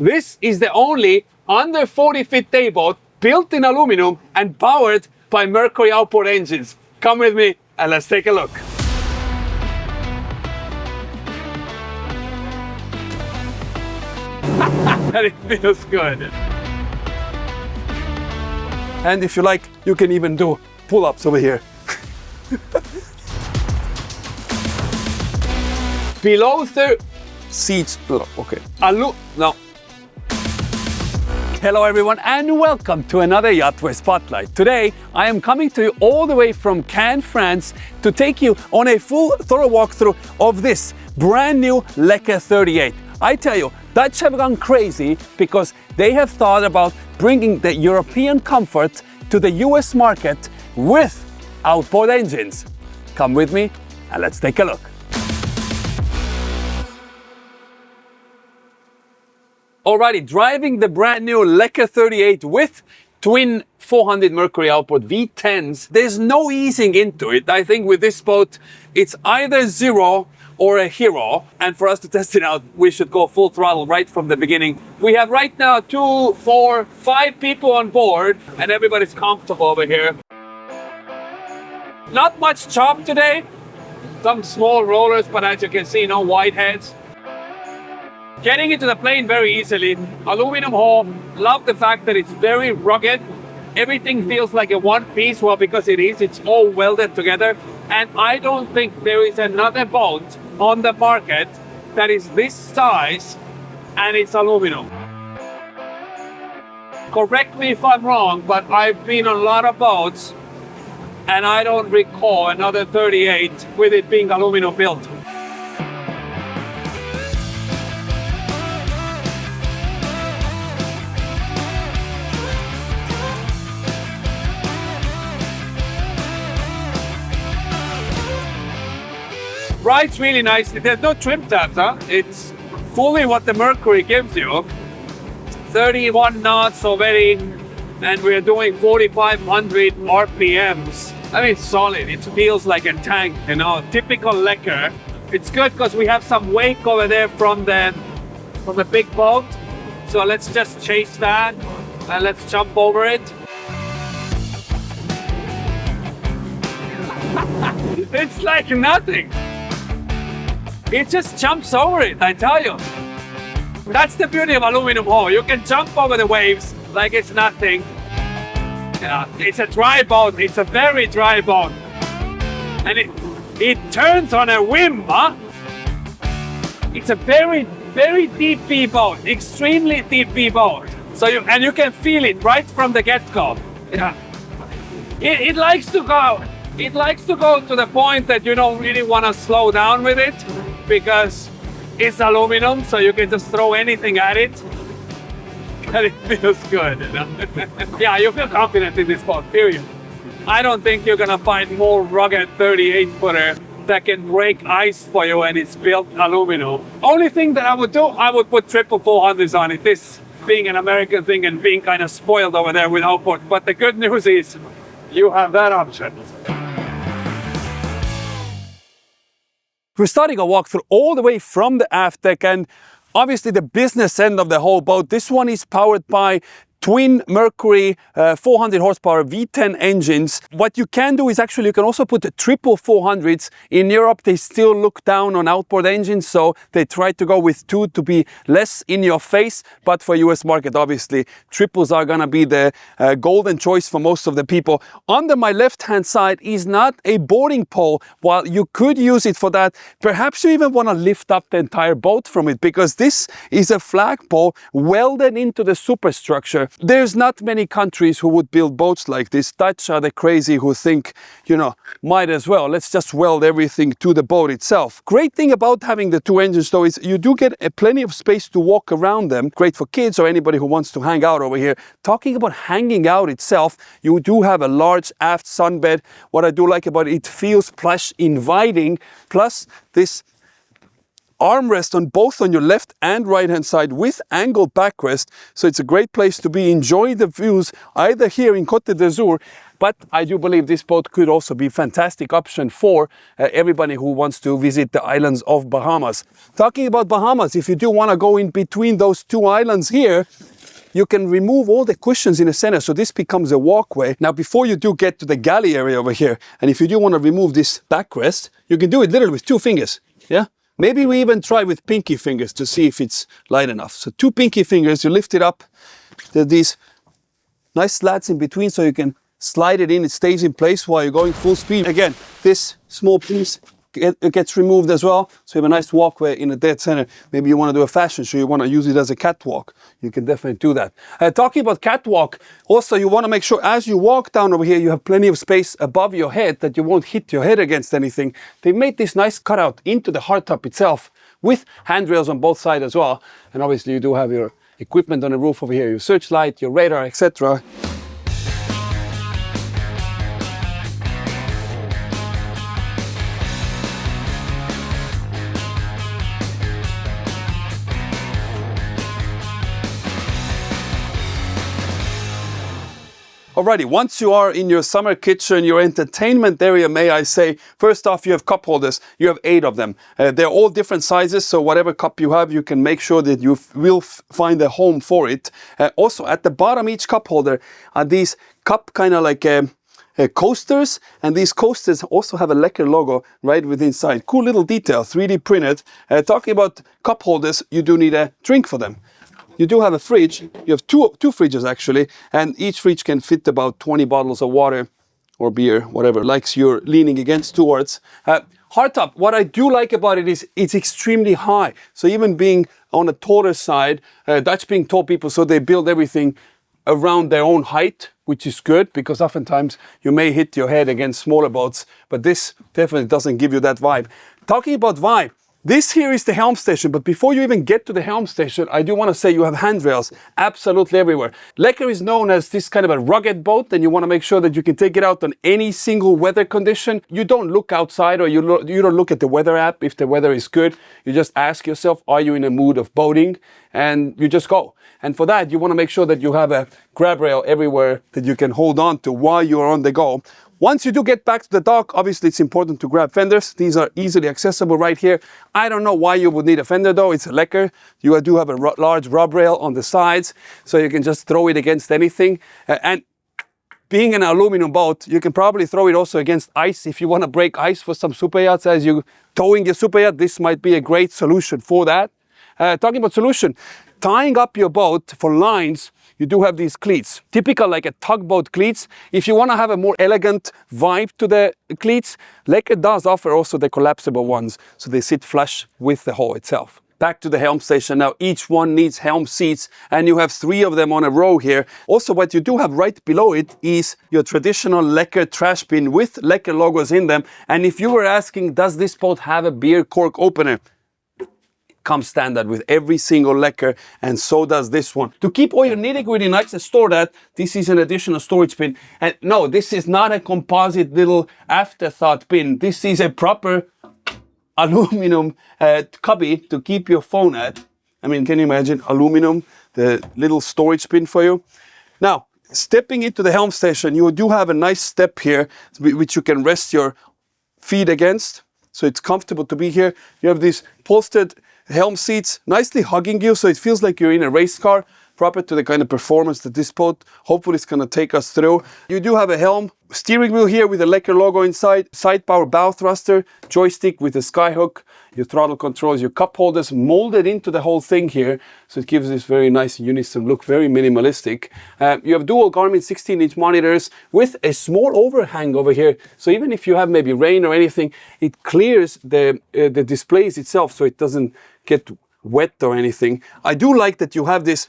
This is the only under 40-foot tayboat built in aluminum and powered by Mercury outboard engines. Come with me and let's take a look. And it feels good. And if you like, you can even do pull-ups over here. Below the seats, okay. No. Hello everyone and welcome to another YachtWay Spotlight. Today I am coming to you all the way from Cannes, France to take you on a full thorough walkthrough of this brand new Lekker 38. I tell you, Dutch have gone crazy because they have thought about bringing the European comfort to the US market with outboard engines. Come with me and let's take a look. Alrighty, driving the brand new Lekker 38 with twin 400 Mercury outboard V10s. There's no easing into it. I think with this boat, it's either zero or a hero. And for us to test it out, we should go full throttle right from the beginning. We have right now 2, 4, 5 people on board and everybody's comfortable over here. Not much chop today. Some small rollers, but as you can see, no wide heads. Getting into the plane very easily. Aluminum hull. Love the fact that it's very rugged. Everything feels like a one piece. Well, because it is. It's all welded together. And I don't think there is another boat on the market that is this size and it's aluminum. Correct me if I'm wrong, but I've been on a lot of boats and I don't recall another 38 with it being aluminum built. Rides really nicely. There's no trim tabs, huh? It's fully what the Mercury gives you. 31 knots already, and we're doing 4,500 RPMs. I mean, it's solid. It feels like a tank, you know, typical Lekker. It's good because we have some wake over there from the big boat. So let's just chase that and let's jump over it. It's like nothing. It just jumps over it, I tell you. That's the beauty of aluminum hull. You can jump over the waves like it's nothing. Yeah, it's a dry boat. It's a very dry boat. And it turns on a whim, huh? It's a very, very deep V boat. Extremely deep V boat. So you can feel it right from the get-go. Yeah. It likes to go. It likes to go to the point that you don't really want to slow down with it because it's aluminum, so you can just throw anything at it and it feels good, you know? Yeah, you feel confident in this boat, period. I don't think you're gonna find more rugged 38-footer that can break ice for you and it's built aluminum. Only thing that I would do, I would put triple 400s on it. This being an American thing and being kind of spoiled over there with outboard. But the good news is you have that option. We're starting a walkthrough all the way from the aft deck and obviously the business end of the whole boat. This one is powered by twin Mercury 400 horsepower V10 engines. What you can do is actually you can also put the triple 400s. In Europe, they still look down on outboard engines, so they try to go with two to be less in your face. But for US market, obviously, triples are gonna be the golden choice for most of the people. Under my left-hand side is not a boarding pole. While you could use it for that, perhaps you even wanna lift up the entire boat from it because this is a flagpole welded into the superstructure. There's not many countries who would build boats like this. Dutch are the crazy who think, you know, might as well. Let's just weld everything to the boat itself. Great thing about having the two engines though is you do get plenty of space to walk around them. Great for kids or anybody who wants to hang out over here. Talking about hanging out itself, you do have a large aft sunbed. What I do like about it, it feels plush, inviting. Plus this armrest on both on your left and right hand side with angled backrest. So it's a great place to be. Enjoy the views either here in Côte d'Azur, But I do believe this boat could also be a fantastic option for everybody who wants to visit the islands of Bahamas. Talking about Bahamas, if you do want to go in between those two islands here, you can remove all the cushions in the center, so this becomes a walkway. Now, before you do get to the galley area over here, and if you do want to remove this backrest, you can do it literally with 2 fingers, yeah? Maybe we even try with pinky fingers to see if it's light enough. So 2 pinky fingers, you lift it up. There are these nice slats in between, so you can slide it in, it stays in place while you're going full speed. Again, this small piece gets removed as well, so you have a nice walkway in the dead center. Maybe you want to do a fashion show, you want to use it as a catwalk, you can definitely do that. Talking about catwalk, also you want to make sure as you walk down over here, you have plenty of space above your head that you won't hit your head against anything. They made this nice cutout into the hardtop itself with handrails on both sides as well, and obviously you do have your equipment on the roof over here, your searchlight, your radar, etc. Alrighty, once you are in your summer kitchen, your entertainment area, may I say, first off, you have cup holders. You have 8 of them. They're all different sizes, so whatever cup you have, you can make sure that you will find a home for it. Also, at the bottom each cup holder are these cup kind of like coasters, and these coasters also have a Lekker logo right within inside. Cool little detail, 3D printed. Talking about cup holders, you do need a drink for them. You do have a fridge. You have two fridges actually, and each fridge can fit about 20 bottles of water or beer, whatever likes you're leaning against towards. Hardtop, what I do like about it is it's extremely high. So even being on the taller side, Dutch being tall people, so they build everything around their own height, which is good because oftentimes you may hit your head against smaller boats, but this definitely doesn't give you that vibe. Talking about vibe, this here is the helm station, but before you even get to the helm station, I do want to say you have handrails absolutely everywhere. Lekker is known as this kind of a rugged boat, and you want to make sure that you can take it out on any single weather condition. You don't look outside, or you don't look at the weather app if the weather is good. You just ask yourself, are you in a mood of boating? And you just go. And for that, you want to make sure that you have a grab rail everywhere that you can hold on to while you're on the go. Once you do get back to the dock, obviously it's important to grab fenders. These are easily accessible right here. I don't know why you would need a fender though. It's a Lekker. You do have a large rub rail on the sides, so you can just throw it against anything. And being an aluminum boat, you can probably throw it also against ice. If you want to break ice for some super yachts as you towing your super yacht, this might be a great solution for that. Talking about solution, tying up your boat for lines, you do have these cleats, typical like a tugboat cleats. If you want to have a more elegant vibe to the cleats, Lekker does offer also the collapsible ones, so they sit flush with the hull itself. Back to the helm station now. Each one needs helm seats, and you have 3 of them on a row here. Also, what you do have right below it is your traditional Lekker trash bin with Lekker logos in them. And if you were asking, does this boat have a beer cork opener? Comes standard with every single Lekker, and so does this one. To keep all your nitty-gritty nice and store that, this is an additional storage bin. And no, this is not a composite little afterthought bin. This is a proper aluminum cubby to keep your phone at. I mean, can you imagine aluminum, the little storage bin for you? Now, stepping into the helm station, you do have a nice step here, which you can rest your feet against. So it's comfortable to be here. You have these upholstered helm seats nicely hugging you, so it feels like you're in a race car, proper to the kind of performance that this boat hopefully is going to take us through. You do have a helm steering wheel here with a Lekker logo inside, side power bow thruster, joystick with a skyhook, your throttle controls, your cup holders molded into the whole thing here, so it gives this very nice unison look, very minimalistic. You have dual Garmin 16-inch monitors with a small overhang over here, so even if you have maybe rain or anything, it clears the displays itself so it doesn't get wet or anything. I do like that you have this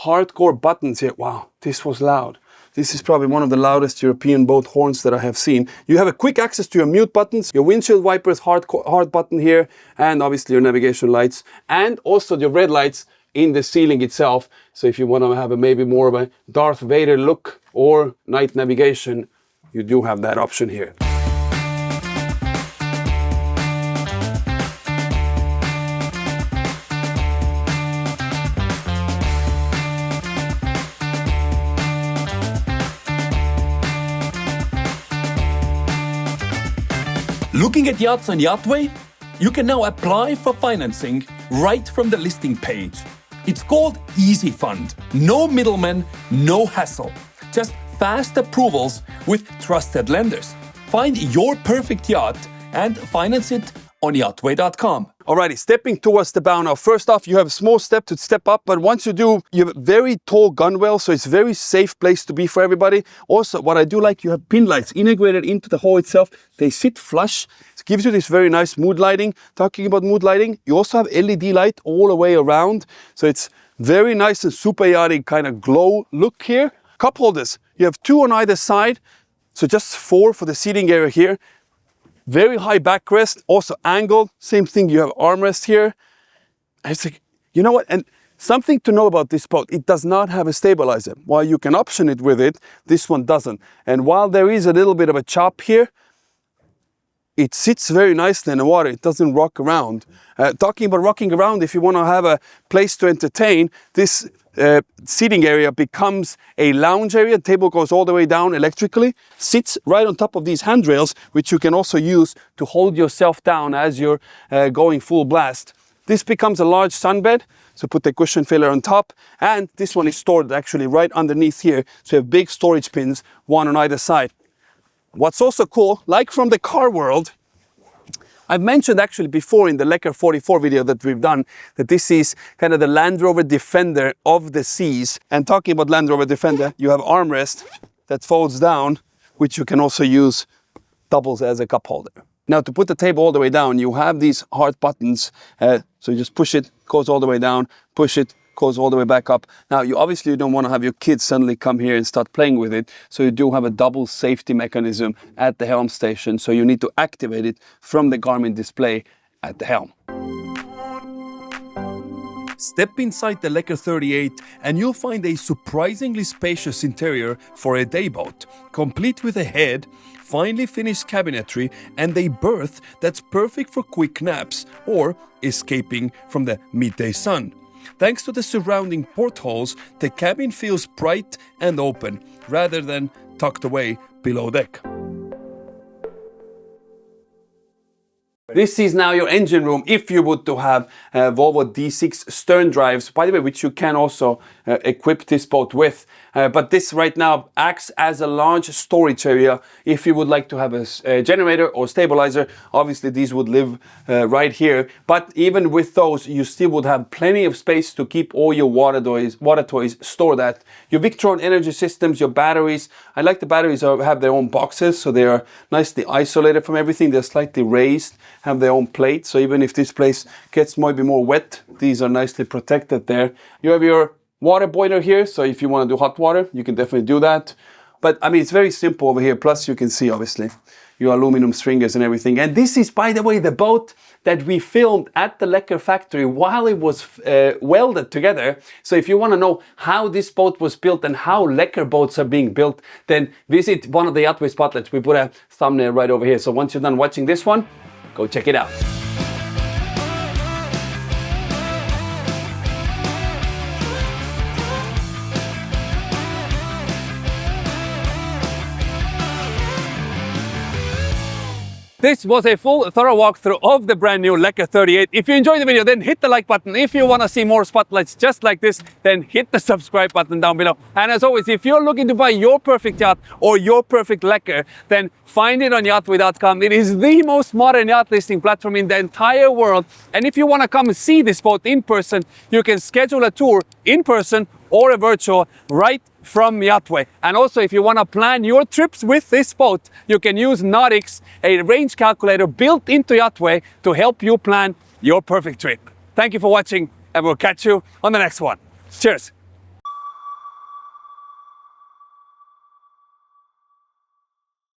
hardcore buttons here. Wow, this was loud. This is probably one of the loudest European boat horns that I have seen. You have a quick access to your mute buttons, your windshield wipers hard button here, and obviously your navigation lights, and also your red lights in the ceiling itself. So if you want to have maybe more of a Darth Vader look or night navigation, you do have that option here. Looking at yachts on YachtWay? You can now apply for financing right from the listing page. It's called Easy Fund. No middlemen, no hassle. Just fast approvals with trusted lenders. Find your perfect yacht and finance it on yachtway.com. Alrighty, stepping towards the bow now. First off, you have a small step to step up, but once you do, you have a very tall gunwale, so it's a very safe place to be for everybody. Also, what I do like, you have pin lights integrated into the hull itself. They sit flush. It gives you this very nice mood lighting. Talking about mood lighting, you also have LED light all the way around, so it's very nice and super yachty kind of glow look here. Cup holders, you have 2 on either side, so just 4 for the seating area here. Very high backrest, also angled. Same thing, you have armrest here. And it's like, you know what? And something to know about this boat, it does not have a stabilizer. While you can option it with it, this one doesn't. And while there is a little bit of a chop here, it sits very nicely in the water. It doesn't rock around. Talking about rocking around, if you want to have a place to entertain, this seating area becomes a lounge area. The table goes all the way down electrically, sits right on top of these handrails, which you can also use to hold yourself down as you're going full blast. This becomes a large sunbed, so put the cushion filler on top, and this one is stored actually right underneath here, so you have big storage bins, one on either side. What's also cool, like from the car world, I've mentioned actually before in the Lekker 44 video that we've done that this is kind of the Land Rover Defender of the seas. And talking about Land Rover Defender, you have armrest that folds down, which you can also use doubles as a cup holder. Now to put the table all the way down, you have these hard buttons. So you just push it, goes all the way down, push it, goes all the way back up. Now, you obviously don't want to have your kids suddenly come here and start playing with it. So you do have a double safety mechanism at the helm station. So you need to activate it from the Garmin display at the helm. Step inside the Lekker 38 and you'll find a surprisingly spacious interior for a day boat, complete with a head, finely finished cabinetry, and a berth that's perfect for quick naps or escaping from the midday sun. Thanks to the surrounding portholes, the cabin feels bright and open, rather than tucked away below deck. This is now your engine room if you would to have Volvo D6 stern drives, by the way, which you can also equip this boat with. But this right now acts as a large storage area if you would like to have a generator or stabilizer. Obviously these would live right here, but even with those you still would have plenty of space to keep all your water toys stored at. Your Victron energy systems, your batteries, I like the batteries have their own boxes, so they are nicely isolated from everything. They're slightly raised, have their own plate, so even if this place gets maybe more wet, these are nicely protected there. You have your water boiler here, so if you want to do hot water, you can definitely do that. But I mean, it's very simple over here. Plus you can see obviously your aluminum stringers and everything. And this is, by the way, the boat that we filmed at the Lekker factory while it was welded together. So if you want to know how this boat was built and how Lekker boats are being built, then visit one of the YachtWay Spotlights. We put a thumbnail right over here. So once you're done watching this one, go check it out. This was a full thorough walkthrough of the brand new Lekker 38. If you enjoyed the video, then hit the like button. If you want to see more spotlights just like this, then hit the subscribe button down below. And as always, if you're looking to buy your perfect yacht or your perfect Lekker, then find it on yachtway.com. It is the most modern yacht listing platform in the entire world. And if you want to come and see this boat in person, you can schedule a tour in person or a virtual right from YachtWay. And also, if you want to plan your trips with this boat, you can use Nautix, a range calculator built into YachtWay to help you plan your perfect trip. Thank you for watching, and we'll catch you on the next one. Cheers.